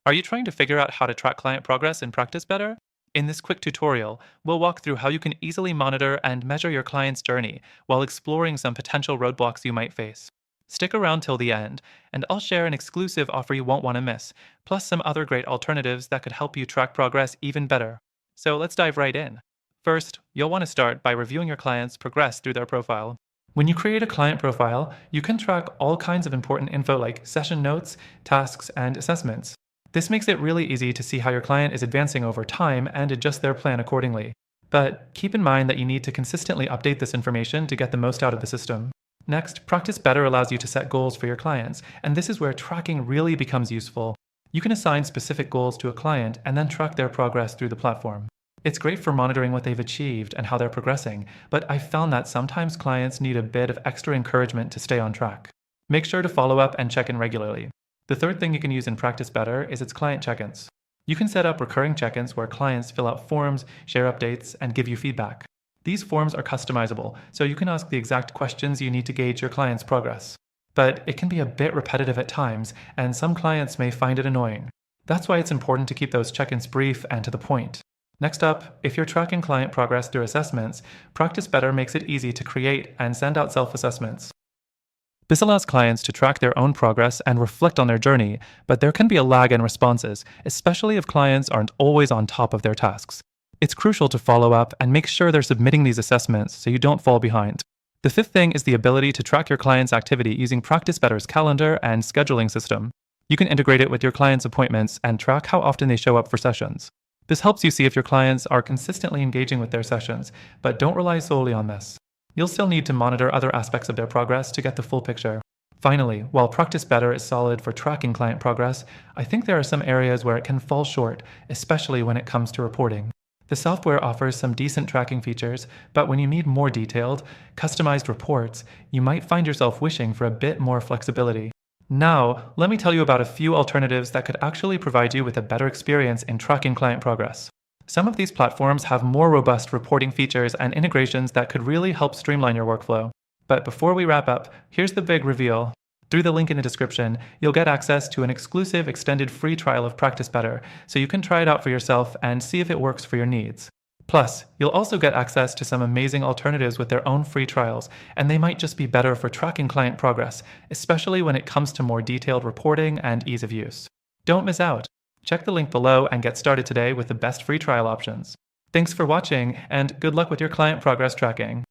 Are you trying to figure out how to track client progress and practice better? In this quick tutorial, we'll walk through how you can easily monitor and measure your client's journey while exploring some potential roadblocks you might face. Stick around till the end, and I'll share an exclusive offer you won't want to miss, plus some other great alternatives that could help you track progress even better. So let's dive right in. First, you'll want to start by reviewing your client's progress through their profile. When you create a client profile, you can track all kinds of important info like session notes, tasks, and assessments. This makes it really easy to see how your client is advancing over time and adjust their plan accordingly. But keep in mind that you need to consistently update this information to get the most out of the system. Next, Practice Better allows you to set goals for your clients, and this is where tracking really becomes useful. You can assign specific goals to a client and then track their progress through the platform. It's great for monitoring what they've achieved and how they're progressing, but I've found that sometimes clients need a bit of extra encouragement to stay on track. Make sure to follow up and check in regularly. The third thing you can use in Practice Better is its client check-ins. You can set up recurring check-ins where clients fill out forms, share updates, and give you feedback. These forms are customizable, so you can ask the exact questions you need to gauge your client's progress. But it can be a bit repetitive at times, and some clients may find it annoying. That's why it's important to keep those check-ins brief and to the point. Next up, if you're tracking client progress through assessments, Practice Better makes it easy to create and send out self-assessments. This allows clients to track their own progress and reflect on their journey, but there can be a lag in responses, especially if clients aren't always on top of their tasks. It's crucial to follow up and make sure they're submitting these assessments so you don't fall behind. The fifth thing is the ability to track your client's activity using Practice Better's calendar and scheduling system. You can integrate it with your client's appointments and track how often they show up for sessions. This helps you see if your clients are consistently engaging with their sessions, but don't rely solely on this. You'll still need to monitor other aspects of their progress to get the full picture. Finally, while Practice Better is solid for tracking client progress, I think there are some areas where it can fall short, especially when it comes to reporting. The software offers some decent tracking features, but when you need more detailed, customized reports, you might find yourself wishing for a bit more flexibility. Now, let me tell you about a few alternatives that could actually provide you with a better experience in tracking client progress. Some of these platforms have more robust reporting features and integrations that could really help streamline your workflow. But before we wrap up, here's the big reveal. Through the link in the description, you'll get access to an exclusive extended free trial of Practice Better, so you can try it out for yourself and see if it works for your needs. Plus, you'll also get access to some amazing alternatives with their own free trials, and they might just be better for tracking client progress, especially when it comes to more detailed reporting and ease of use. Don't miss out. Check the link below and get started today with the best free trial options. Thanks for watching, and good luck with your client progress tracking.